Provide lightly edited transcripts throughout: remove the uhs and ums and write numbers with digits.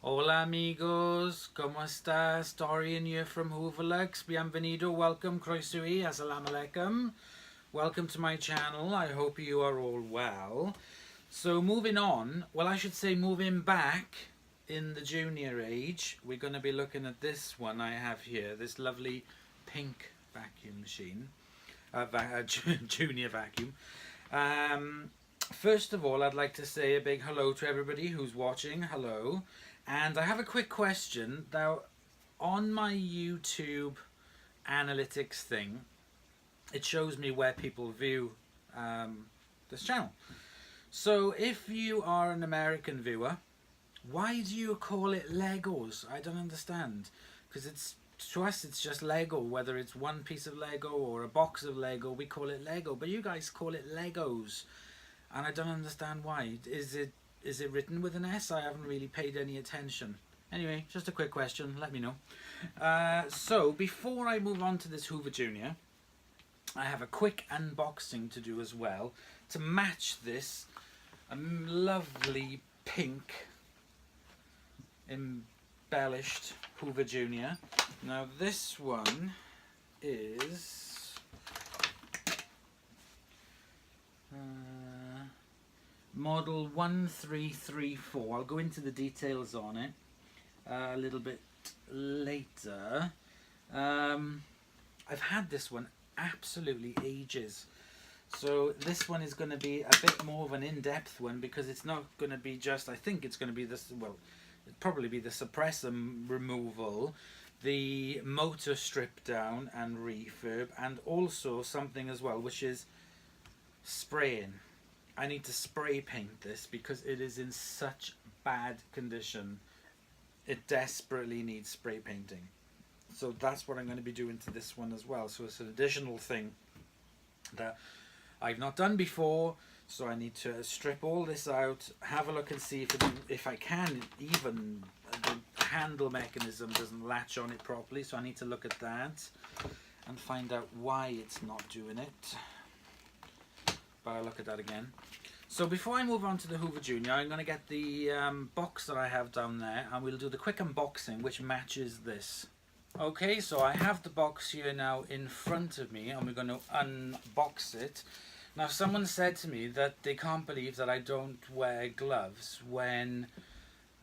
Hola amigos, ¿cómo estás? Dorian here from Hooverlux. Bienvenido, welcome, croeso, assalamu alaikum. Welcome to my channel. I hope you are all well. So moving on, well I should say moving back in the junior age, we're going to be looking at this one I have here, this lovely pink vacuum machine, junior vacuum. First of all, I'd like to say a big hello to everybody who's watching. Hello. And I have a quick question. Now, on my YouTube analytics thing, it shows me where people view this channel. So if you are an American viewer, why do you call it Legos? I don't understand. Because to us it's just Lego. Whether it's one piece of Lego or a box of Lego, we call it Lego. But you guys call it Legos. And I don't understand why. Is it written with an S? I haven't really paid any attention. Anyway, just a quick question, let me know. So, before I move on to this Hoover Junior, I have a quick unboxing to do as well, to match this lovely pink embellished Hoover Junior. Now this one is... model 1334. I'll go into the details on it a little bit later. I've had this one absolutely ages, so this one is going to be a bit more of an in-depth one, because it's not going to be just, I think it's going to be this, well, it'll probably be the suppressor removal, the motor strip down and refurb, and also something as well, which is spraying. I need to spray paint this because it is in such bad condition. It desperately needs spray painting. So that's what I'm going to be doing to this one as well. So it's an additional thing that I've not done before. So I need to strip all this out, have a look and see if I can, even the handle mechanism doesn't latch on it properly. So I need to look at that and find out why it's not doing it. But I'll look at that again. So before I move on to the Hoover Junior, I'm going to get the box that I have down there, and we'll do the quick unboxing which matches this. Okay, so I have the box here now in front of me, and we're going to unbox it. Now someone said to me that they can't believe that I don't wear gloves when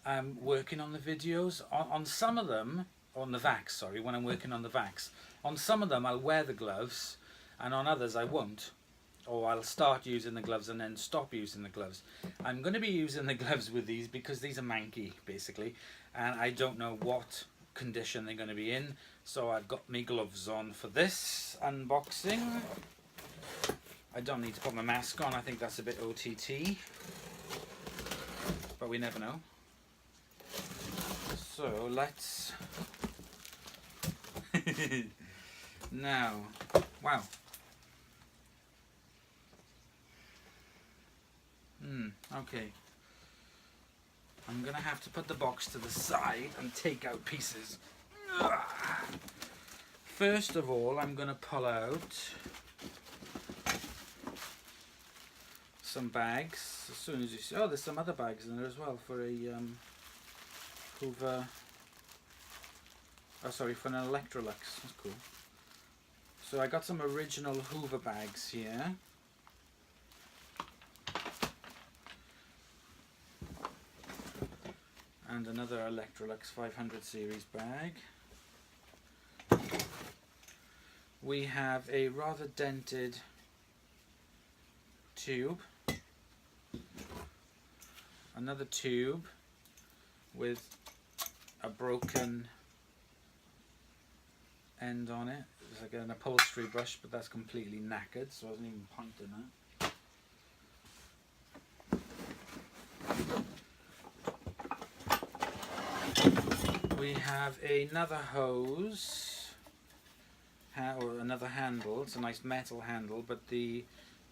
I'm working on the videos. On some of them, on the vacs, sorry, when I'm working on the vacs. On some of them I'll wear the gloves, and on others I won't. Or I'll start using the gloves and then stop using the gloves. I'm going to be using the gloves with these because these are manky basically, and I don't know what condition they're going to be in, so I've got my gloves on for this unboxing. I don't need to put my mask on, I think that's a bit OTT, but we never know. So let's now, wow. Okay. I'm gonna have to put the box to the side and take out pieces. First of all, I'm gonna pull out some bags as soon as you see. Oh, there's some other bags in there as well for a Hoover. Oh, sorry, for an Electrolux. That's cool. So I got some original Hoover bags here. And another Electrolux 500 series bag. We have a rather dented tube. Another tube with a broken end on it. It's like an upholstery brush, but that's completely knackered, so I wasn't even pointing at. We have another hose, or another handle. It's a nice metal handle, but the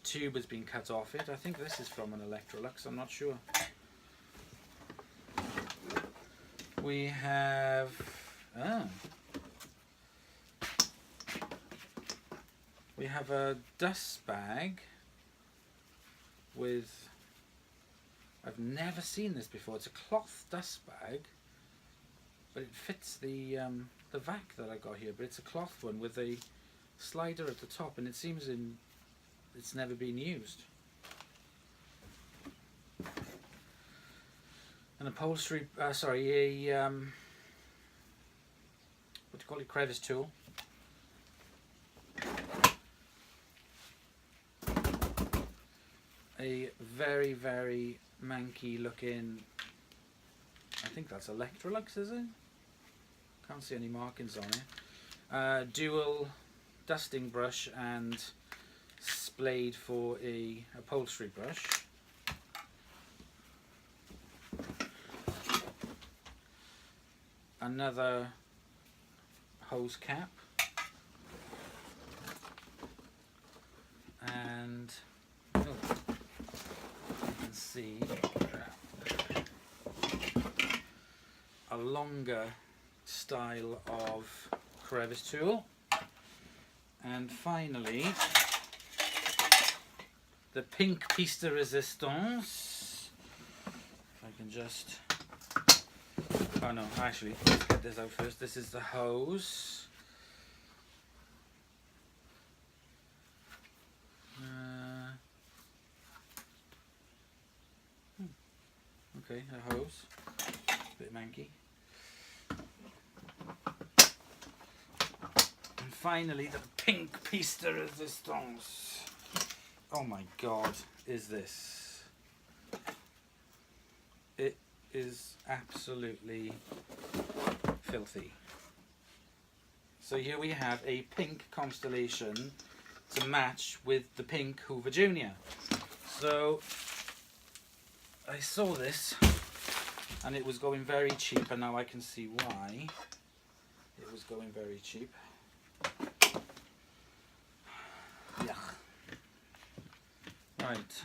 tube has been cut off it. I think this is from an Electrolux, I'm not sure. We have... we have a dust bag with... I've never seen this before. It's a cloth dust bag but it fits the vac that I got here, but it's a cloth one with a slider at the top, and it seems it's never been used. An upholstery, sorry, a what do you call it, crevice tool. A very, very manky looking, I think that's Electrolux, is it? Can't see any markings on it. Dual dusting brush and blade for a upholstery brush. Another hose cap. And you can see a longer style of crevice tool, and finally the pink piece de resistance. If I can just, oh no, actually let's get this out first. This is the hose. Okay, a hose, a bit manky. And finally the pink piece de resistance. Oh my god, is this? It is absolutely filthy. So here we have a pink Constellation to match with the pink Hoover Junior. So I saw this and it was going very cheap, and now I can see why it was going very cheap. Yeah. Right.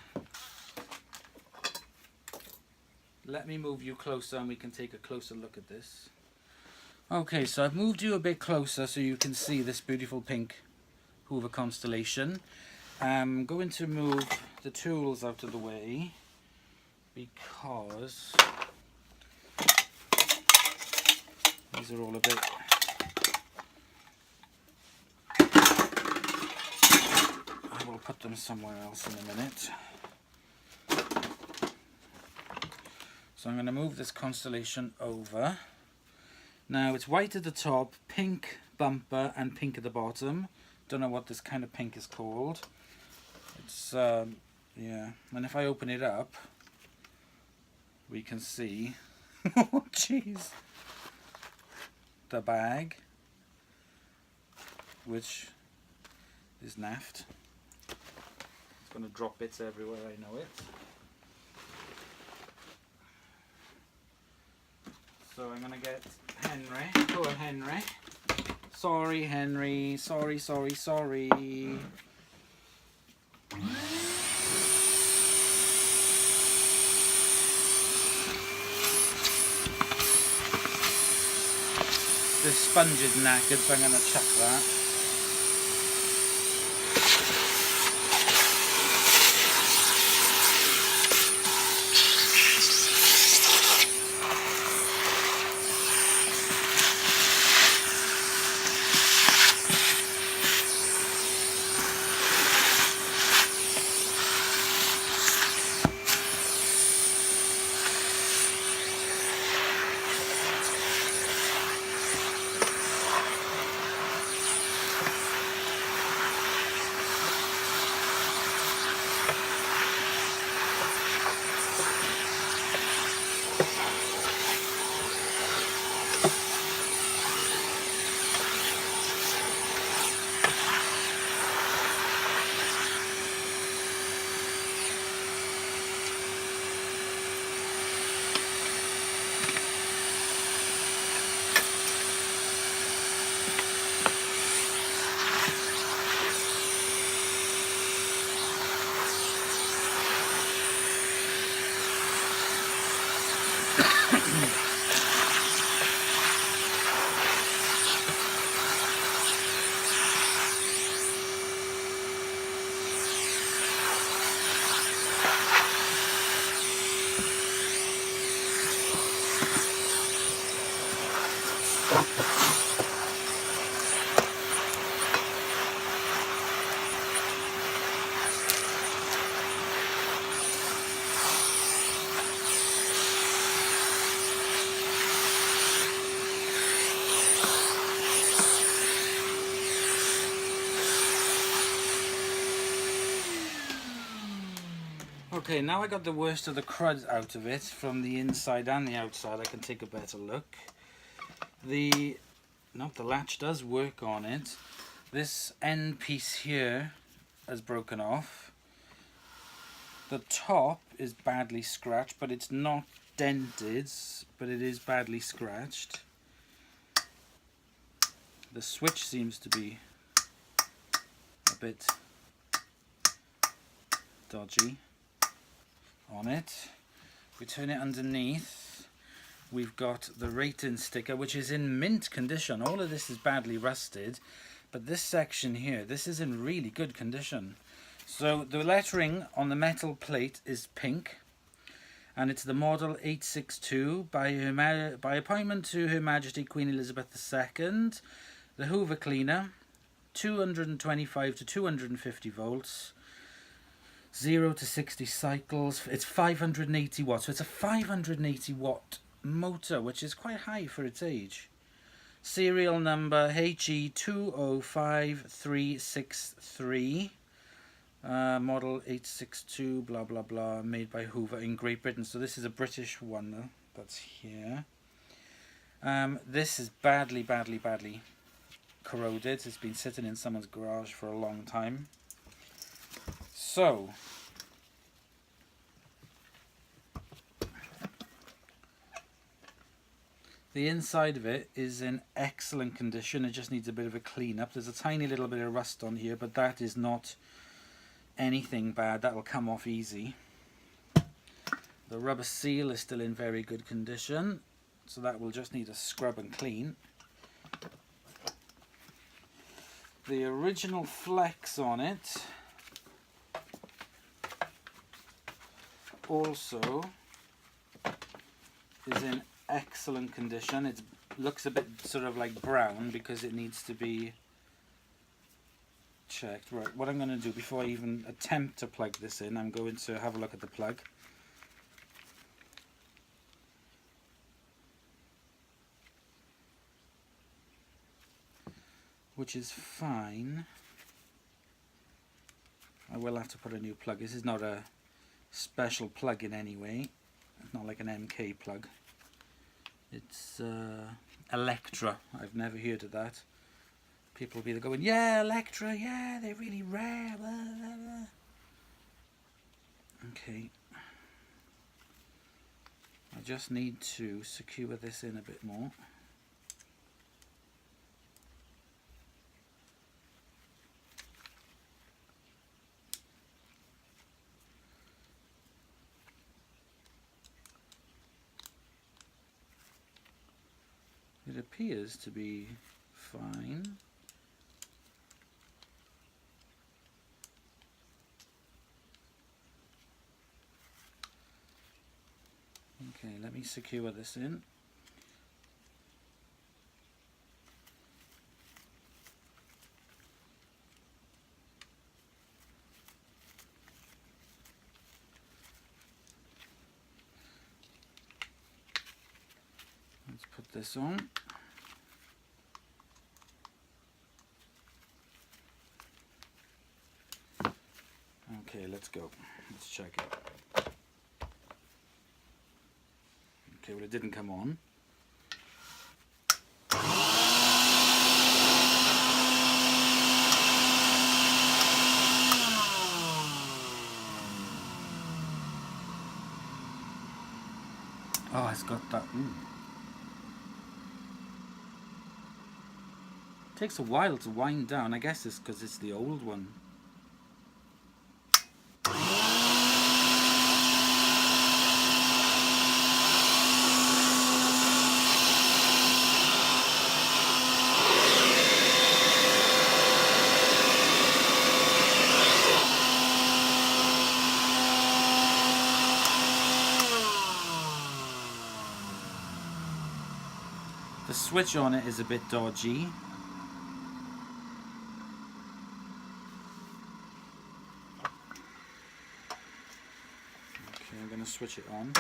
Let me move you closer and we can take a closer look at this. Okay, so I've moved you a bit closer so you can see this beautiful pink Hoover Constellation. I'm going to move the tools out of the way because these are all a bit I will put them somewhere else in a minute. So I'm going to move this Constellation over. Now it's white at the top, pink bumper and pink at the bottom. Don't know what this kind of pink is called. It's yeah, and if I open it up we can see oh jeez, the bag, which is naffed. It's going to drop bits everywhere, I know it. So I'm going to get Henry. Poor Henry. Sorry, Henry. Sorry, sorry, sorry. This sponge is knackered, so I'm going to chuck that. Okay, now I got the worst of the crud out of it from the inside and the outside. I can take a better look. The latch does work on it. This end piece here has broken off. The top is badly scratched, but it's not dented, but it is badly scratched. The switch seems to be a bit dodgy on it. We turn it underneath. We've got the rating sticker, which is in mint condition. All of this is badly rusted, but this section here, this is in really good condition. So the lettering on the metal plate is pink, and it's the model 862 by appointment to Her Majesty Queen Elizabeth II. The Hoover cleaner, 225 to 250 volts, 0 to 60 cycles. It's 580 watts, so it's a 580 watt motor, which is quite high for its age. Serial number HE205363, model 862, blah blah blah, made by Hoover in Great Britain. So this is a British one that's here. This is badly corroded. It's been sitting in someone's garage for a long time. So the inside of it is in excellent condition. It just needs a bit of a clean up. There's a tiny little bit of rust on here, but that is not anything bad. That will come off easy. The rubber seal is still in very good condition, so that will just need a scrub and clean. The original flex on it also is in excellent condition. It looks a bit sort of like brown because it needs to be checked. Right, what I'm going to do before I even attempt to plug this in, I'm going to have a look at the plug. Which is fine. I will have to put a new plug. This is not a special plug in any way. It's not like an MK plug. It's Electra. I've never heard of that. People will be going, yeah, Electra, yeah, they're really rare. Blah, blah, blah. Okay. I just need to secure this in a bit more. It appears to be fine. Okay, let me secure this in. Let's put this on. Okay, let's go. Let's check it. Okay, well, it didn't come on. Oh, it's got that. Takes a while to wind down. I guess it's because it's the old one. The switch on it is a bit dodgy. Okay, I'm going to switch it on.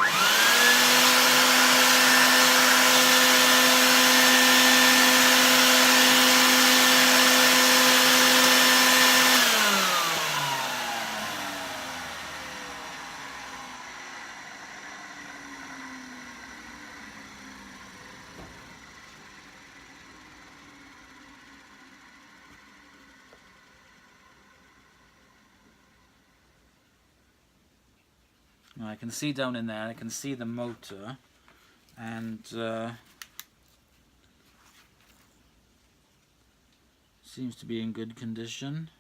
Now I can see down in there, I can see the motor, and seems to be in good condition.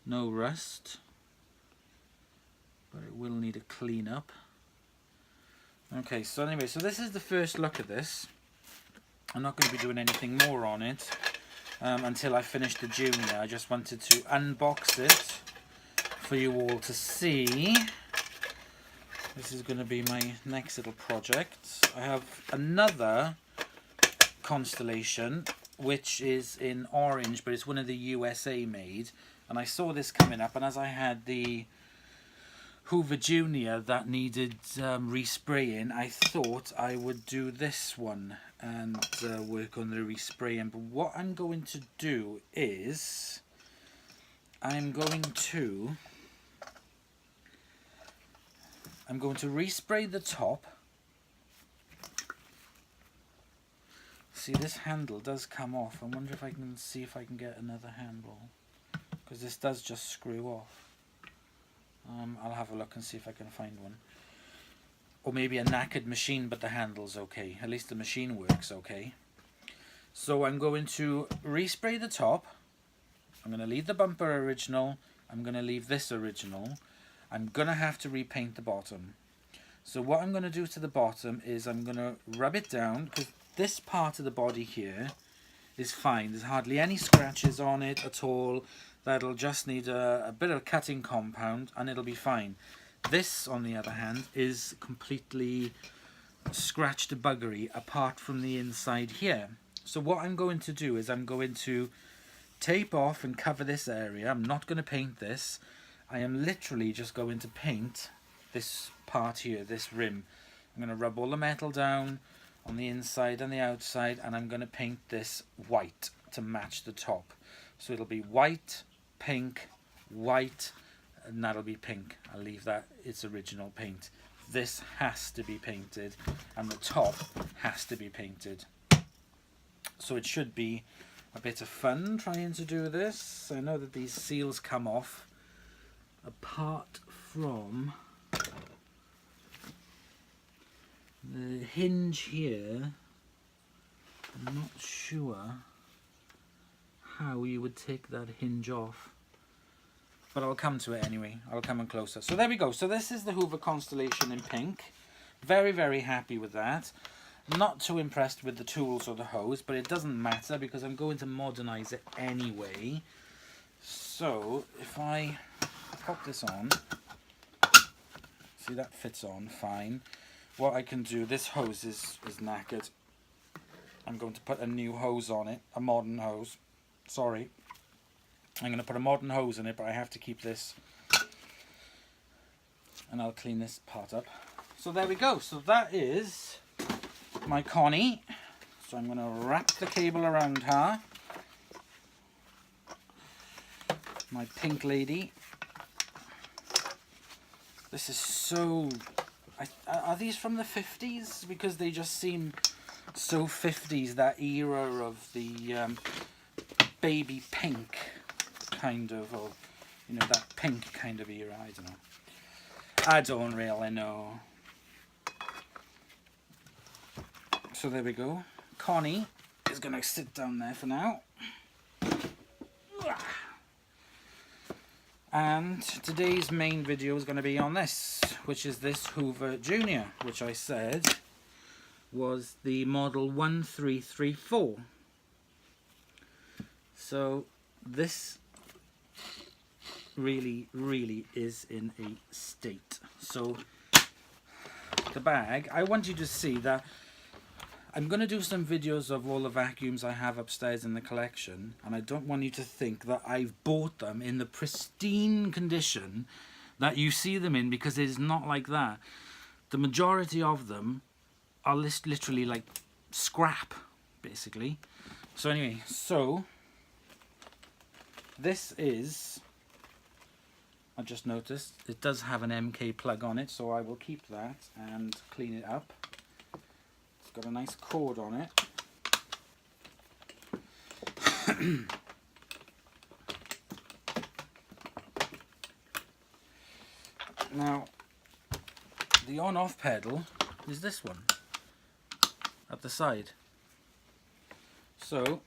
No rust, but it will need a clean up. Okay, so anyway, so this is the first look at this. I'm not going to be doing anything more on it until I finish the Junior. I just wanted to unbox it for you all to see. This is going to be my next little project. I have another Constellation, which is in orange, but it's one of the USA made. And I saw this coming up, and as I had the Hoover Junior that needed respraying, I thought I would do this one and work on the respraying. But what I'm going to do is I'm going to respray the top. See, this handle does come off. I wonder if I can see if I can get another handle, because this does just screw off. I'll have a look and see if I can find one. Or maybe a knackered machine, but the handle's okay. At least the machine works okay. So I'm going to respray the top. I'm going to leave the bumper original. I'm going to leave this original. I'm going to have to repaint the bottom. So what I'm going to do to the bottom is I'm going to rub it down, because this part of the body here is fine. There's hardly any scratches on it at all. That'll just need a bit of cutting compound and it'll be fine. This, on the other hand, is completely scratched to buggery apart from the inside here. So what I'm going to do is I'm going to tape off and cover this area. I'm not going to paint this. I am literally just going to paint this part here, this rim. I'm going to rub all the metal down on the inside and the outside, and I'm going to paint this white to match the top. So it'll be white, pink, white, and that'll be pink. I'll leave that its original paint. This has to be painted, and the top has to be painted. So it should be a bit of fun trying to do this. I know that these seals come off, apart from the hinge here. I'm not sure how you would take that hinge off, but I'll come to it anyway. I'll come in closer. So there we go. So this is the Hoover Constellation in pink. Very, very happy with that. Not too impressed with the tools or the hose, but it doesn't matter because I'm going to modernize it anyway. So if I pop this on, see, that fits on fine. What I can do, this hose is knackered. I'm going to put a new hose on it, a modern hose. Sorry. I'm going to put a modern hose in it, but I have to keep this. And I'll clean this part up. So there we go. So that is my Connie. So I'm going to wrap the cable around her. My pink lady. This is so... are these from the 50s? Because they just seem so 50s, that era of the baby pink kind of, or you know, that pink kind of era. I don't know. I don't really know. So there we go. Connie is going to sit down there for now. And today's main video is going to be on this, which is this Hoover Junior, which I said was the model 1334. So this really, really is in a state. So the bag, I want you to see that I'm going to do some videos of all the vacuums I have upstairs in the collection, and I don't want you to think that I've bought them in the pristine condition that you see them in, because it is not like that. The majority of them are literally like scrap, basically. So anyway, so this is, I just noticed it does have an MK plug on it, so I will keep that and clean it up. It's got a nice cord on it. Now, the on-off pedal is this one at the side. So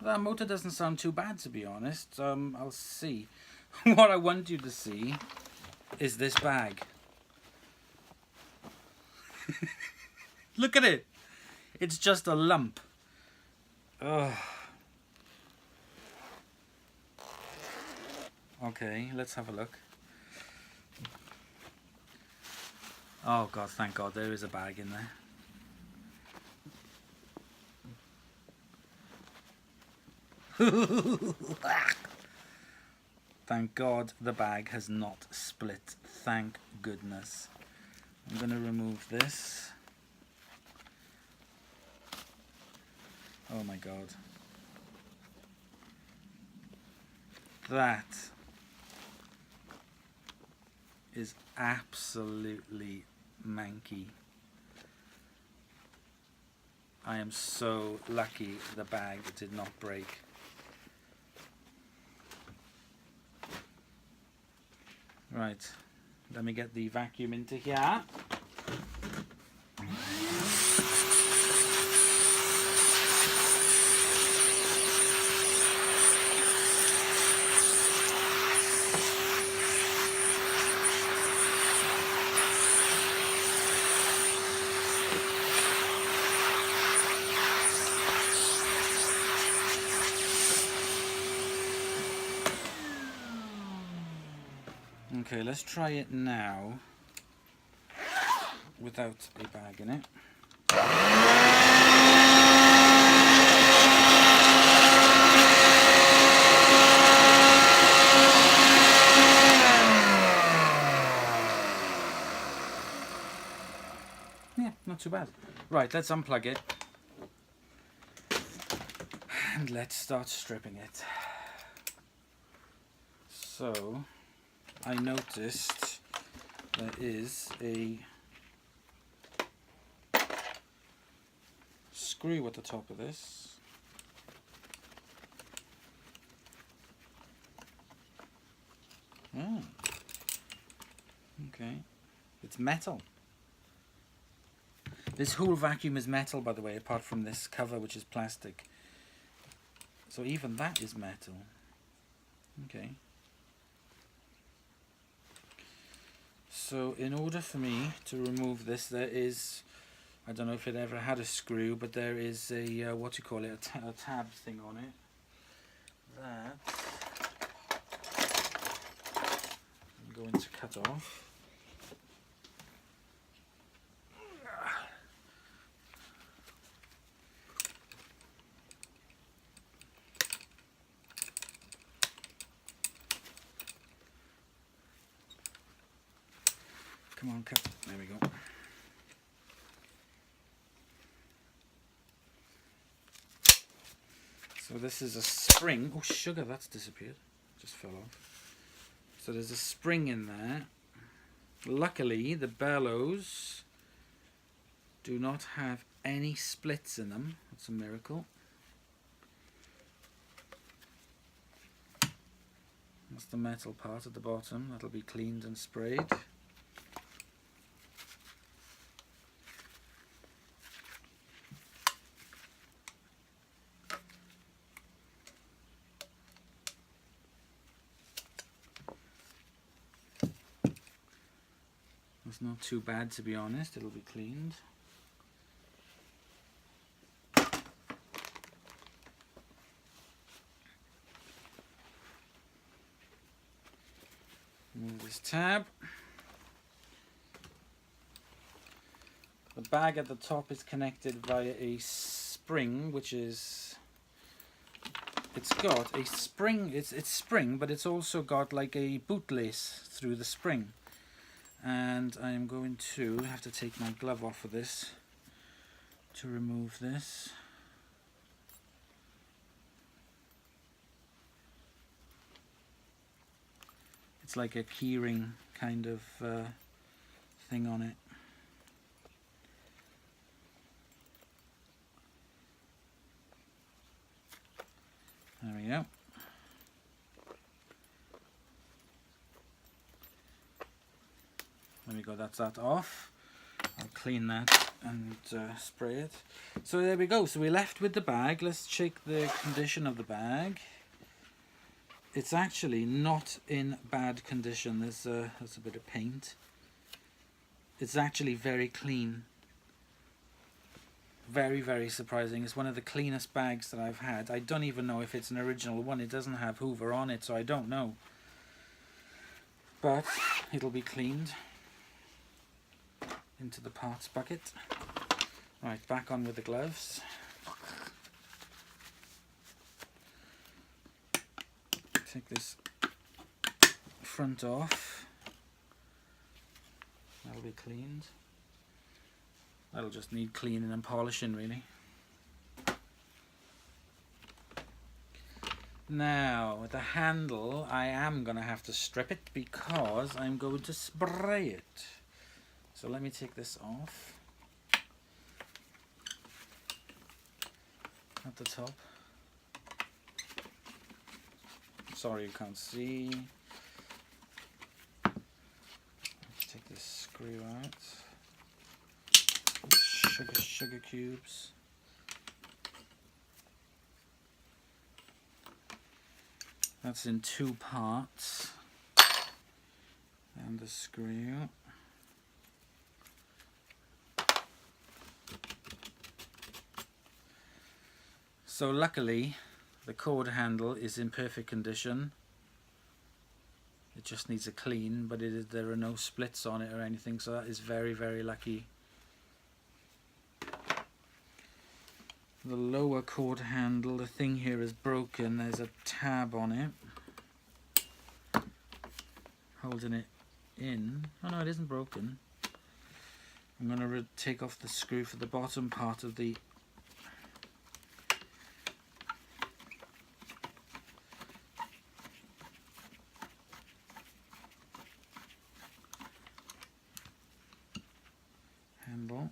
that motor doesn't sound too bad, to be honest. I'll see. What I want you to see is this bag. Look at it. It's just a lump. Ugh. Okay, let's have a look. Oh God, thank God there is a bag in there. Thank God the bag has not split. Thank goodness. I'm going to remove this. Oh my God. That is absolutely manky. I am so lucky the bag did not break. Right, let me get the vacuum into here. Okay, let's try it now without a bag in it. Yeah, not too bad. Right, let's unplug it and let's start stripping it. So I noticed there is a screw at the top of this. Oh, okay. It's metal. This whole vacuum is metal, by the way, apart from this cover, which is plastic. So even that is metal. Okay. So in order for me to remove this, there is, I don't know if it ever had a screw, but there is a, what do you call it, a tab thing on it. That I'm going to cut off. Come on, cut. There we go. So this is a spring. Oh, sugar, that's disappeared. Just fell off. So there's a spring in there. Luckily, the bellows do not have any splits in them. That's a miracle. That's the metal part at the bottom. That'll be cleaned and sprayed. It's not too bad, to be honest. It'll be cleaned. Move this tab. The bag at the top is connected via a spring, which is, it's got a spring, it's spring, but it's also got like a bootlace through the spring. And I am going to have to take my glove off of this to remove this. It's like a keyring kind of thing on it. There we go. There we go, that's that off. I'll clean that and spray it. So there we go, so we're left with the bag. Let's check the condition of the bag. It's actually not in bad condition. There's a bit of paint. It's actually very clean. Very, very surprising. It's one of the cleanest bags that I've had. I don't even know if it's an original one. It doesn't have Hoover on it, so I don't know. But it'll be cleaned into the parts bucket. Right, back on with the gloves. Take this front off. That'll be cleaned. That'll just need cleaning and polishing, really. Now, the handle, I am going to have to strip it because I'm going to spray it. So let me take this off. At the top. Sorry you can't see. Let's take this screw out. Sugar cubes. That's in 2 parts. And the screw. So luckily the cord handle is in perfect condition. It just needs a clean, but there are no splits on it or anything, so that is very, very lucky. The lower cord handle, the thing here is broken. There's a tab on it holding it in. Oh no, it isn't broken. I'm going to take off the screw for the bottom part of the handle.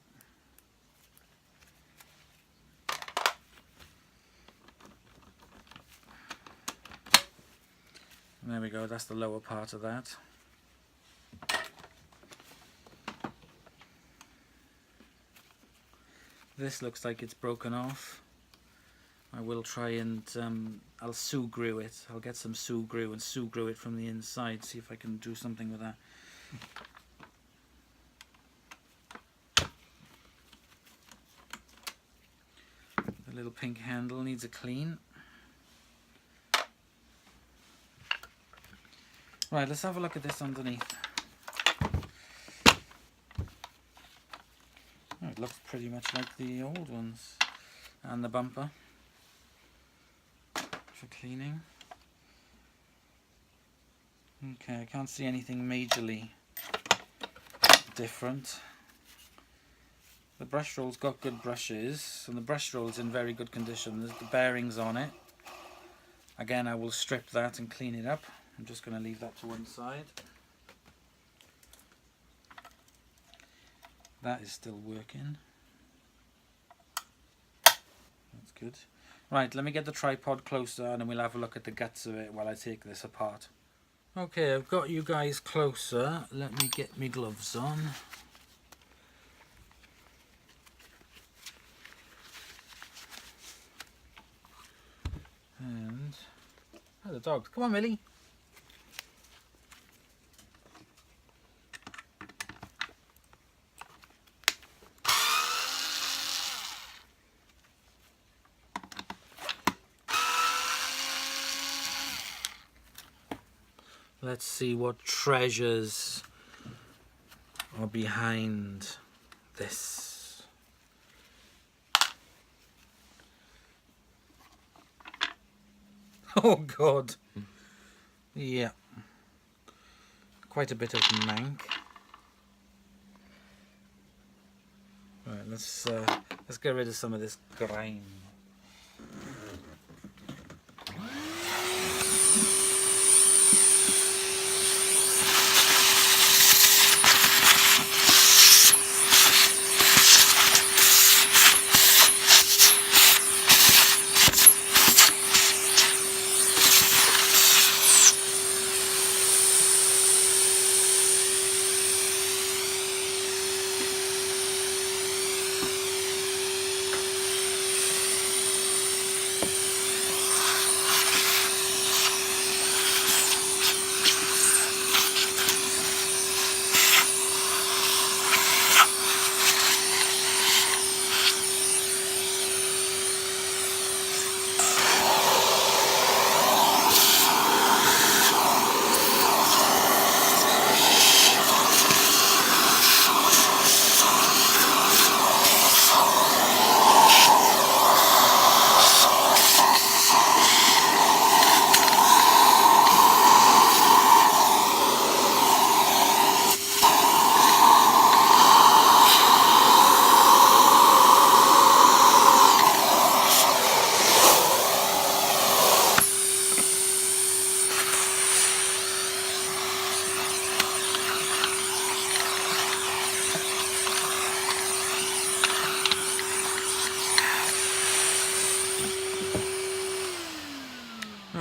There we go, that's the lower part of that. This looks like it's broken off. I will try and I'll glue it. I'll get some glue and glue it from the inside, see if I can do something with that. The little pink handle needs a clean. Right, let's have a look at this underneath. Oh, it looks pretty much like the old ones. And the bumper for cleaning. Okay, I can't see anything majorly different. The brush roll's got good brushes, and the brush roll's in very good condition. There's the bearings on it. Again, I will strip that and clean it up. I'm just going to leave that to one side. That is still working. That's good. Right, let me get the tripod closer and then we'll have a look at the guts of it while I take this apart. Okay, I've got you guys closer. Let me get my gloves on. And... oh, the dogs. Come on, Millie. Let's see what treasures are behind this. Oh God. Yeah. Quite a bit of mank. Right, let's get rid of some of this grime.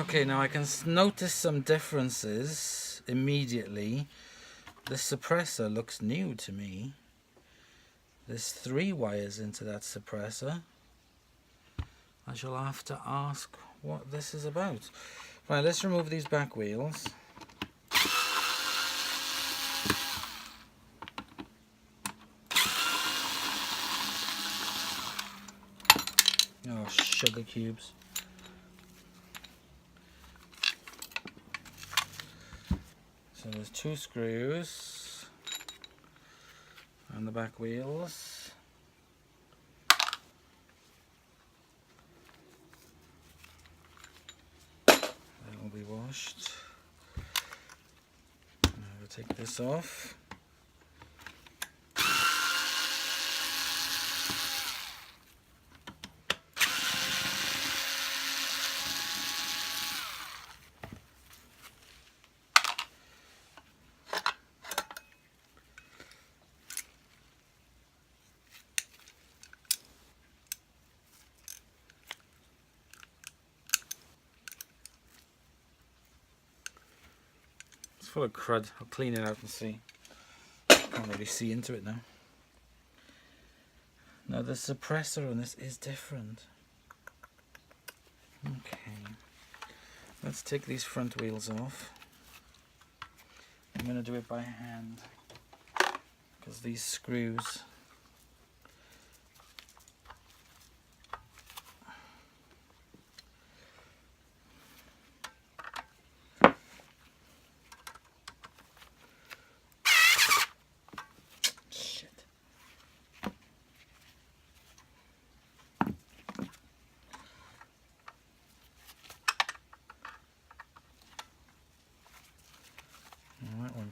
Okay, now I can notice some differences immediately. The suppressor looks new to me. There's 3 wires into that suppressor. I shall have to ask what this is about. Right, let's remove these back wheels. Oh, sugar cubes. So there's 2 screws on the back wheels. That will be washed. Now we'll take this off. It's full of crud. I'll clean it out and see. Can't really see into it now. Now the suppressor on this is different. Okay. Let's take these front wheels off. I'm going to do it by hand because these screws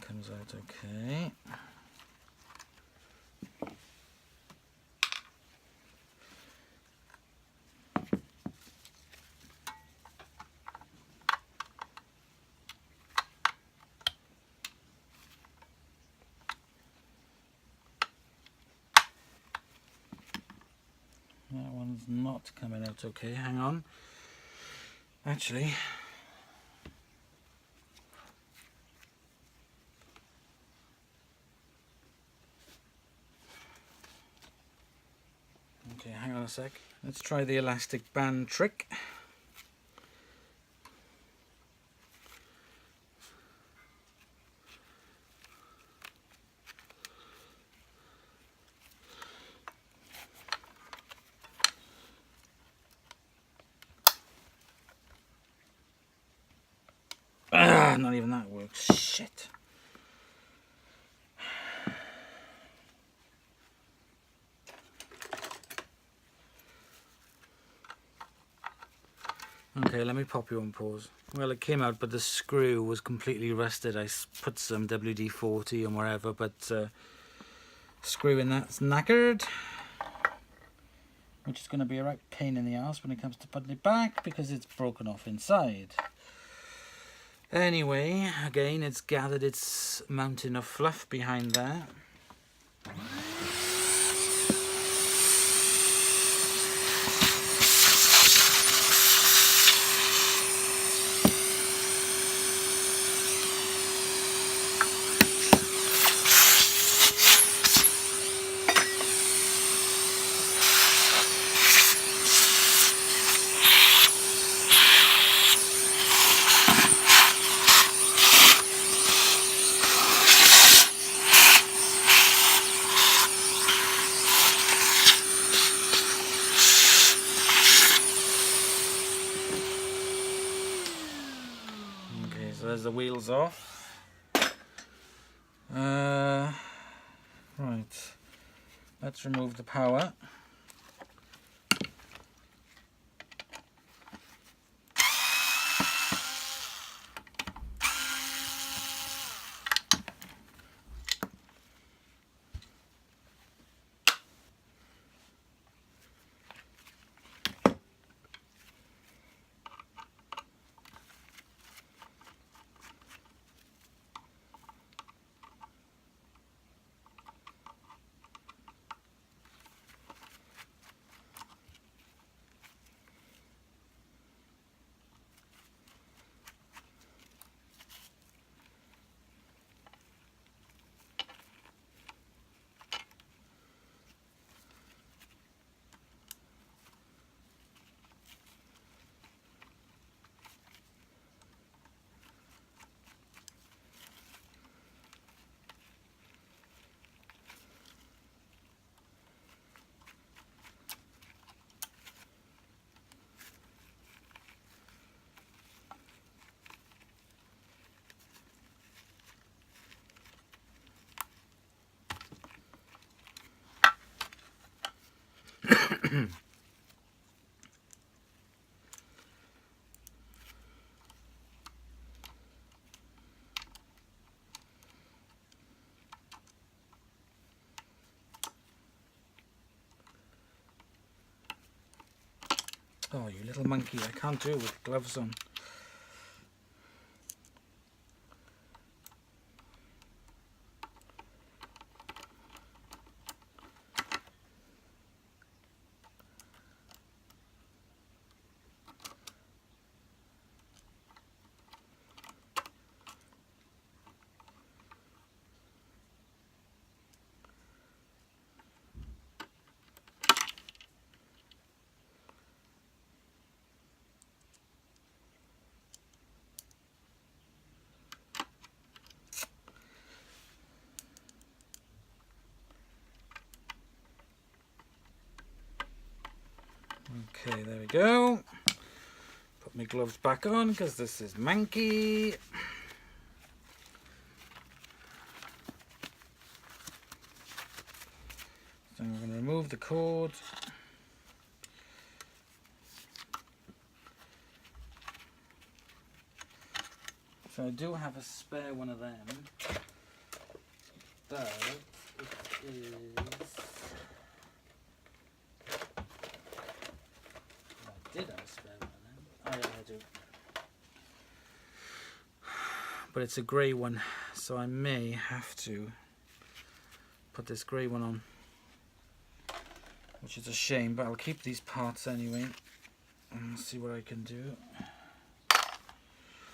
comes out okay. That one's not coming out okay. Hang on. Actually, okay, hang on a sec. Let's try the elastic band trick. Ah, not even that works. Shit. Okay, let me pop you on pause. Well, it came out, but the screw was completely rusted. I put some WD-40 and wherever, but screw in that's knackered, which is going to be a right pain in the ass when it comes to putting it back because it's broken off inside. Anyway, again, it's gathered its mountain of fluff behind there. So there's the wheels off. Right, let's remove the power. Oh, you little monkey, I can't do it with gloves on. Okay, there we go. Put my gloves back on because this is manky. So we're going to remove the cord. So I do have a spare one of them, but it is... I did have a spare one of them. Oh yeah, I do. But it's a grey one, so I may have to put this grey one on, which is a shame, but I'll keep these parts anyway and see what I can do.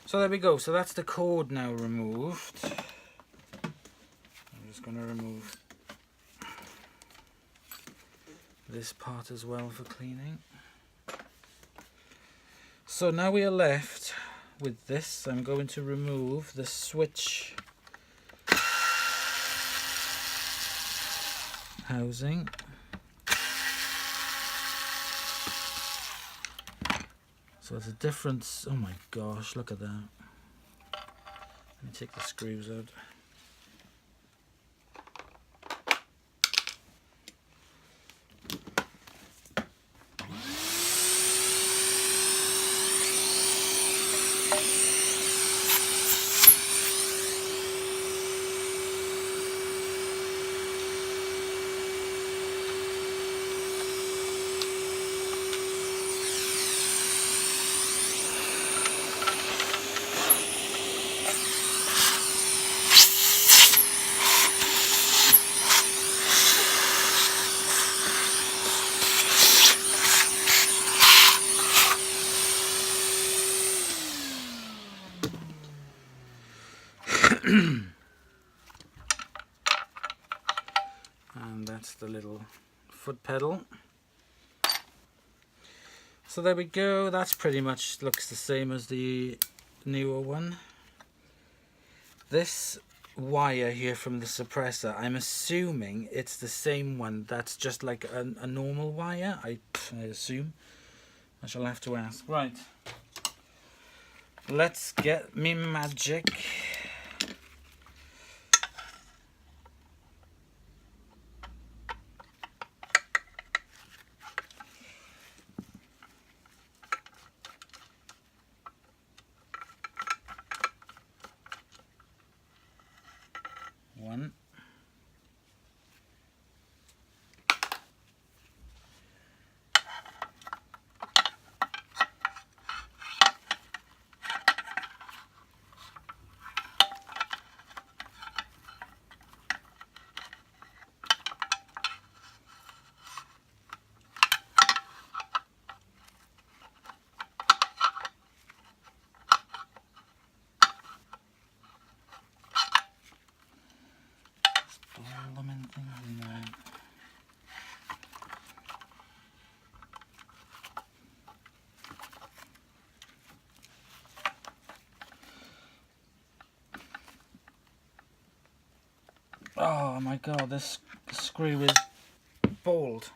So there we go, so that's the cord now removed. I'm just going to remove this part as well for cleaning. So now we are left with this. I'm going to remove the switch housing. So there's a difference. Oh my gosh, look at that. Let me take the screws out. And that's the little foot pedal. So there we go, that's pretty much looks the same as the newer one. This wire here from the suppressor, I'm assuming it's the same one that's just like a normal wire. I assume. I shall have to ask. Right, let's get me magic. One. Oh my god, this screw is bald.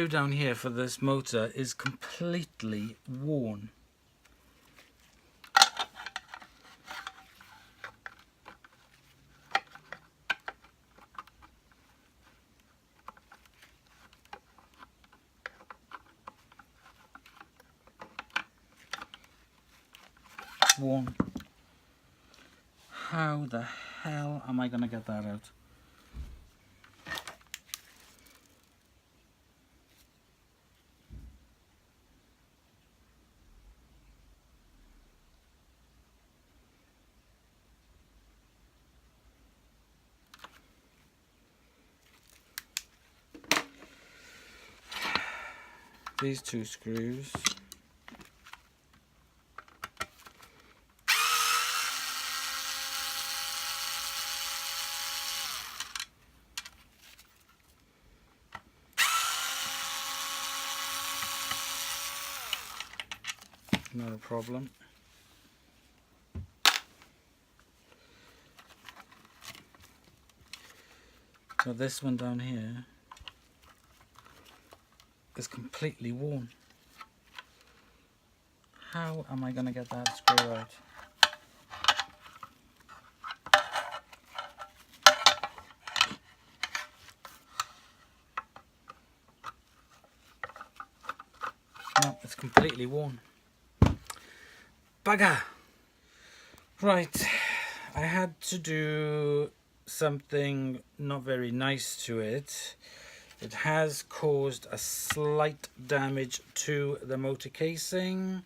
screw down here for this motor is completely worn. Worn. How the hell am I going to get that out? These two screws. Not a problem. So this one down here is completely worn. How am I going to get that screw out? No, it's completely worn. Bugger! Right, I had to do something not very nice to it. It has caused a slight damage to the motor casing,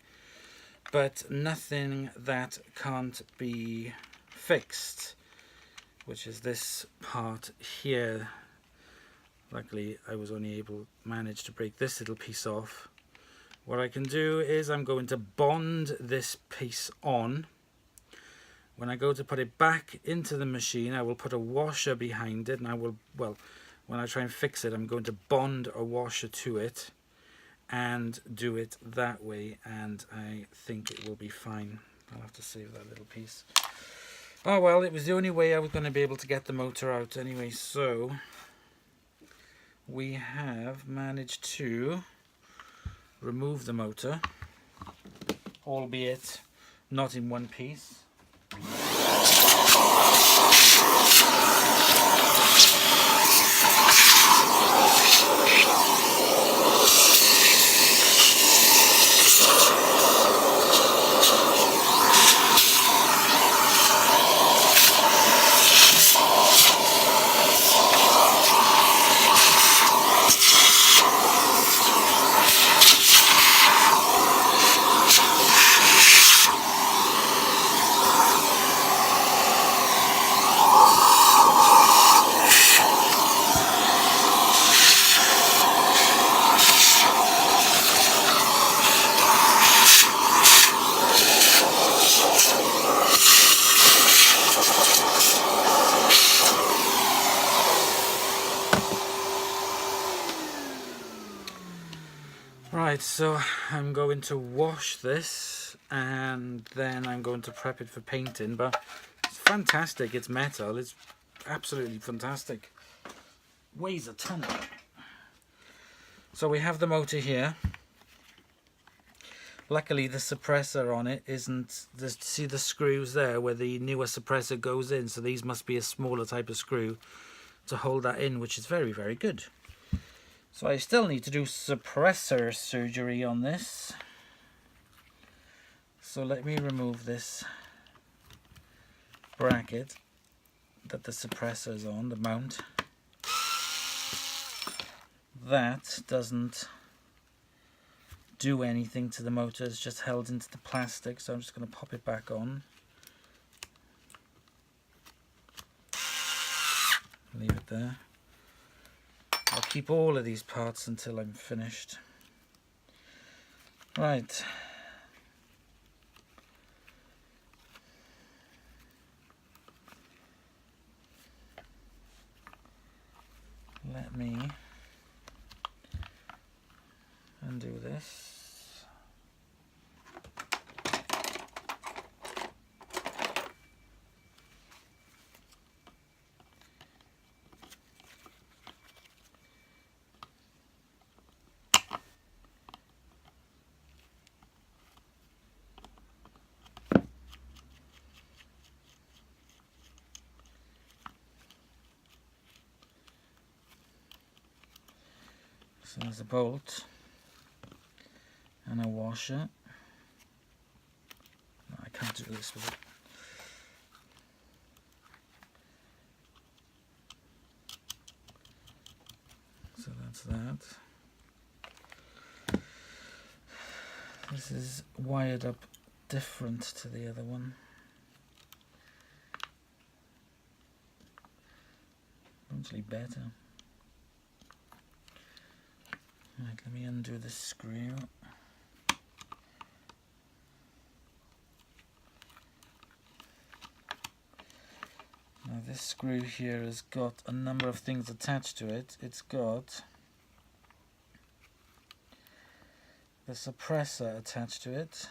but nothing that can't be fixed, which is this part here. Luckily, I was only able to manage to break this little piece off. What I can do is I'm going to bond this piece on. When I go to put it back into the machine, I will put a washer behind it, and I will, well, when I try and fix it, I'm going to bond a washer to it and do it that way, and I think it will be fine. I'll have to save that little piece. Oh well, it was the only way I was going to be able to get the motor out anyway, so we have managed to remove the motor, albeit not in one piece. Right, so I'm going to wash this and then I'm going to prep it for painting, but it's fantastic. It's metal. It's absolutely fantastic. Weighs a ton. So we have the motor here. Luckily the suppressor on it isn't, see the screws there where the newer suppressor goes in, so these must be a smaller type of screw to hold that in, which is very, very good. So I still need to do suppressor surgery on this. So let me remove this bracket that the suppressor is on, the mount. That doesn't do anything to the motor, it's just held into the plastic, so I'm just going to pop it back on. Leave it there. I'll keep all of these parts until I'm finished. Right. Let me undo this. So there's a bolt and a washer. No, I can't do this with it. So that's that. This is wired up different to the other one. Actually better. Right, let me undo the screw. Now this screw here has got a number of things attached to it. It's got the suppressor attached to it.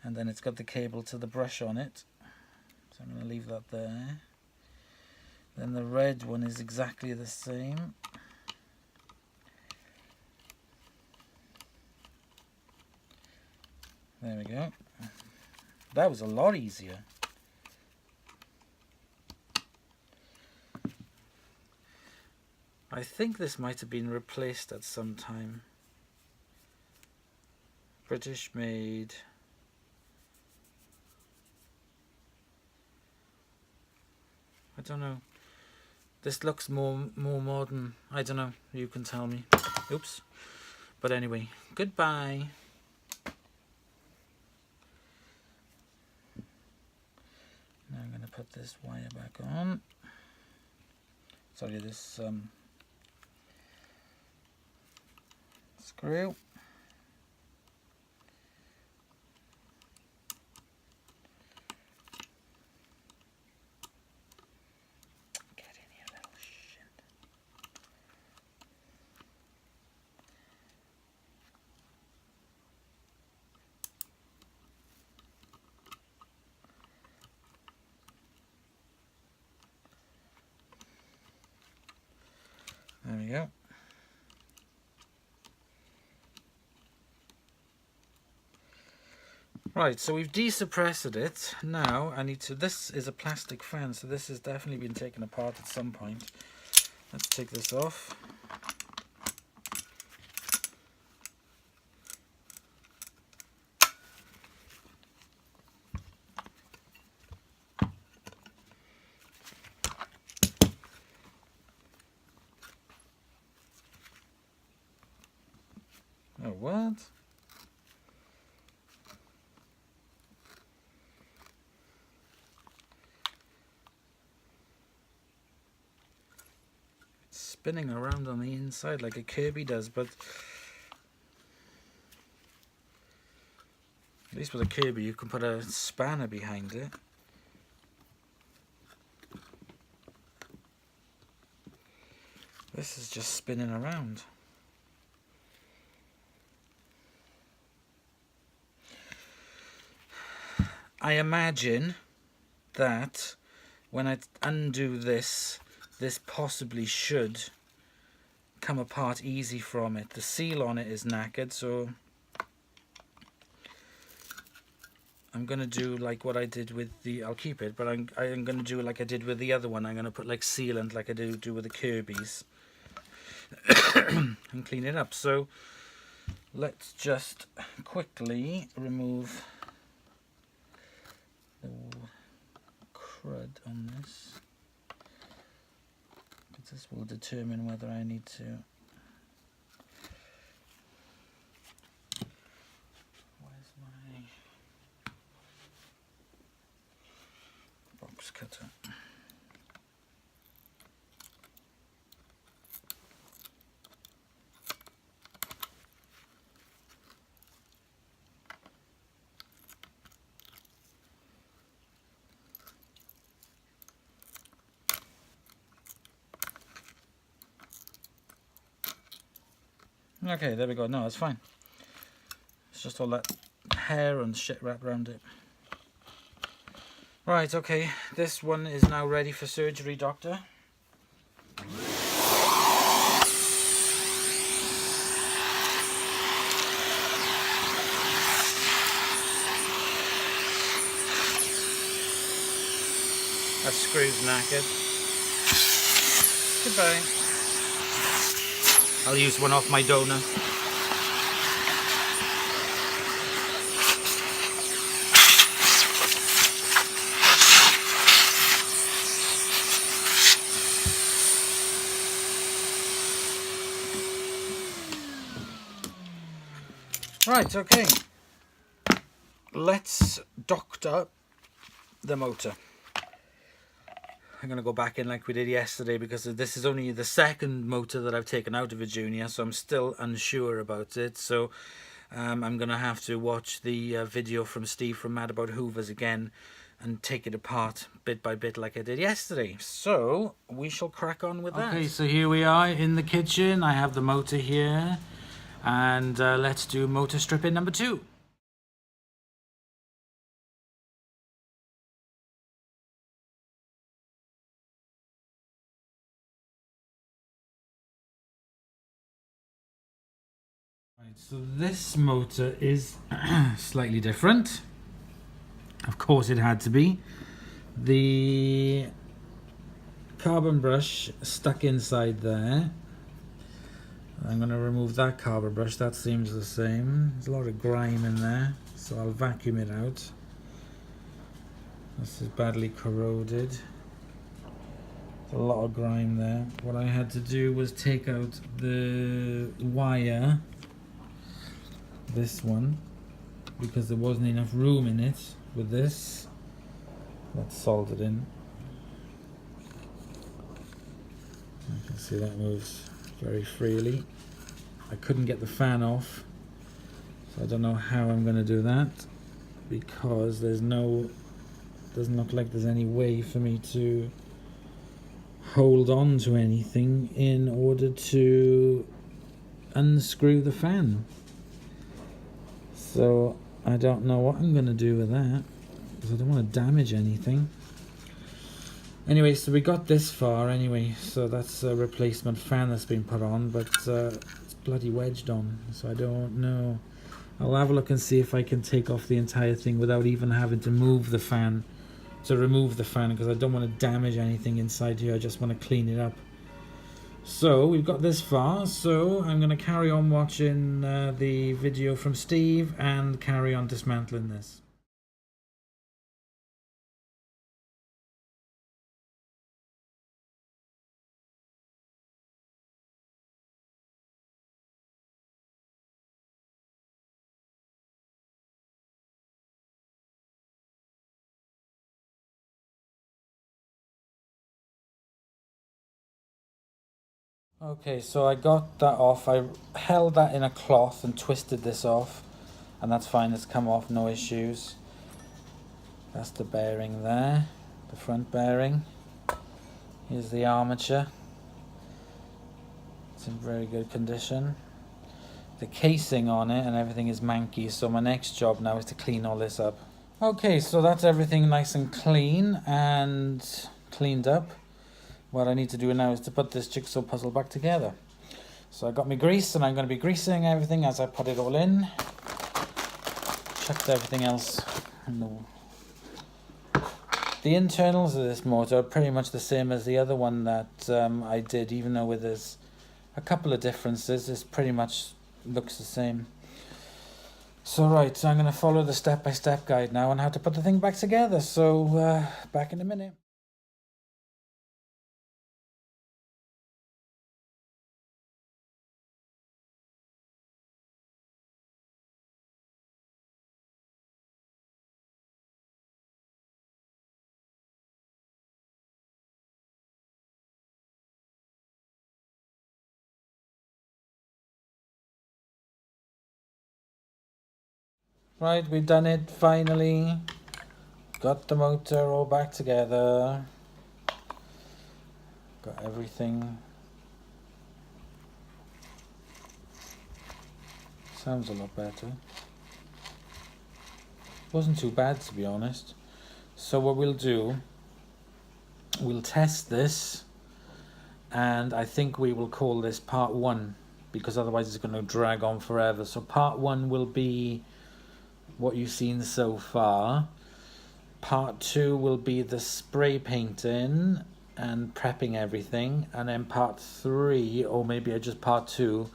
And then it's got the cable to the brush on it. So I'm going to leave that there. Then the red one is exactly the same. There we go. That was a lot easier. I think this might have been replaced at some time. British made. I don't know. This looks more modern. I don't know. You can tell me. Oops. But anyway, goodbye. Now I'm going to put this wire back on. Sorry, this screw. Get in here, little shit. There we go. Right, so we've desuppressed it. Now I need to, this is a plastic fan, so this has definitely been taken apart at some point. Let's take this off. Oh, what? Spinning around on the inside like a Kirby does, but at least with a Kirby you can put a spanner behind it. This is just spinning around. I imagine that when I undo this, this possibly should come apart easy from it. The seal on it is knackered, so I'm going to do like what I did with the, I'll keep it, but I'm going to do like I did with the other one. I'm going to put like sealant like I do with the Kirby's and clean it up. So let's just quickly remove the crud on this. This will determine whether I need to. Where's my box cutter? Okay, there we go. No, it's fine. It's just all that hair and shit wrapped around it. Right, okay. This one is now ready for surgery, doctor. That screw's knackered. Goodbye. I'll use one off my donor. Right, okay. Let's doctor the motor. I'm going to go back in like we did yesterday because this is only the second motor that I've taken out of a Junior, so I'm still unsure about it. So I'm going to have to watch the video from Steve from Mad About Hoovers again and take it apart bit by bit like I did yesterday. So we shall crack on with that. Okay, so here we are in the kitchen. I have the motor here, and let's do motor stripping number 2. Right, so this motor is slightly different. Of course it had to be. The carbon brush stuck inside there. I'm going to remove that carbon brush, that seems the same. There's a lot of grime in there, so I'll vacuum it out. This is badly corroded. There's a lot of grime there. What I had to do was take out the wire, this one, because there wasn't enough room in it with this. Let's solder it in. You can see that moves very freely. I couldn't get the fan off, so I don't know how I'm going to do that, because doesn't look like there's any way for me to hold on to anything in order to unscrew the fan. So I don't know what I'm going to do with that, because I don't want to damage anything. Anyway, so we got this far anyway, so that's a replacement fan that's been put on, but it's bloody wedged on, so I don't know. I'll have a look and see if I can take off the entire thing without even having to move the fan, to remove the fan, because I don't want to damage anything inside here. I just want to clean it up. So we've got this far, so I'm going to carry on watching the video from Steve and carry on dismantling this. Okay, so I got that off. I held that in a cloth and twisted this off, and that's fine. It's come off, no issues. That's the bearing there, the front bearing. Here's the armature. It's in very good condition. The casing on it and everything is manky, so my next job now is to clean all this up. Okay, so that's everything nice and clean and cleaned up. What I need to do now is to put this jigsaw puzzle back together. So I got my grease, and I'm going to be greasing everything as I put it all in. Chucked everything else in the internals of this motor are pretty much the same as the other one that I did, even though there's a couple of differences. This pretty much looks the same. So right, so I'm going to follow the step-by-step guide now on how to put the thing back together. So back in a minute. Right, we've done it finally. Got the motor all back together. Got everything. Sounds a lot better. Wasn't too bad, to be honest. So what we'll do, we'll test this, and I think we will call this part 1, because otherwise it's going to drag on forever. So part 1 will be what you've seen so far. part 2 will be the spray painting and prepping everything, and then part 3, or maybe just part 2,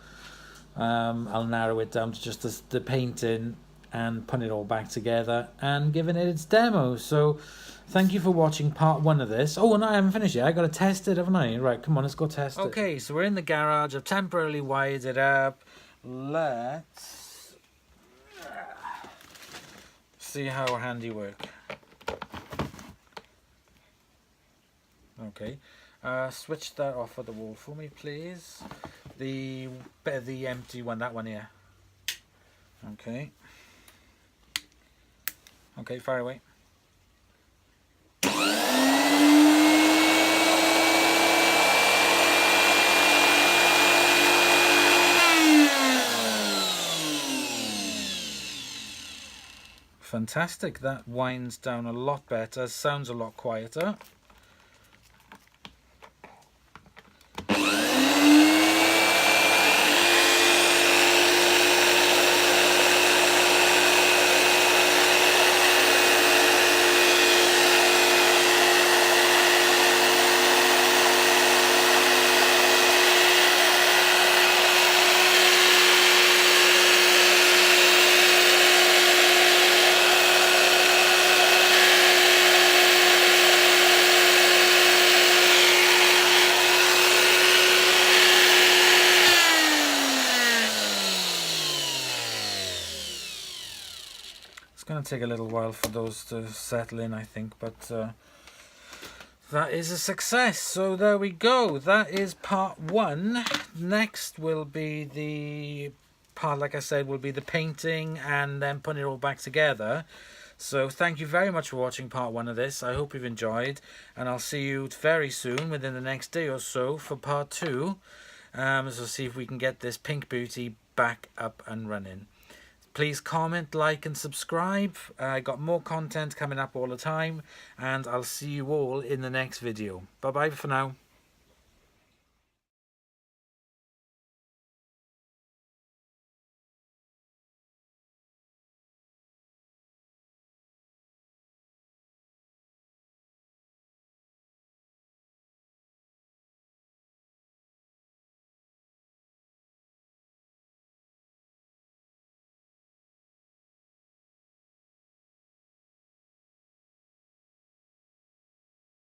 I'll narrow it down to just the painting and putting it all back together and giving it its demo. So thank you for watching part 1 of this. Oh, and I haven't finished yet. I got to test it, haven't I? Right, come on, let's go test it. Okay, so we're in the garage. I've temporarily wired it up. Let's see how handiwork. Okay, switch that off of the wall for me, please. The empty one, that one here. Okay. Okay, fire away. Fantastic, that winds down a lot better, sounds a lot quieter. It's going to take a little while for those to settle in, I think, but that is a success. So there we go. That is part 1. Next will be the part, like I said, will be the painting and then putting it all back together. So thank you very much for watching part 1 of this. I hope you've enjoyed, and I'll see you very soon, within the next day or so, for part 2. So see if we can get this pink beauty back up and running. Please comment, like and subscribe. I got more content coming up all the time, and I'll see you all in the next video. Bye bye for now.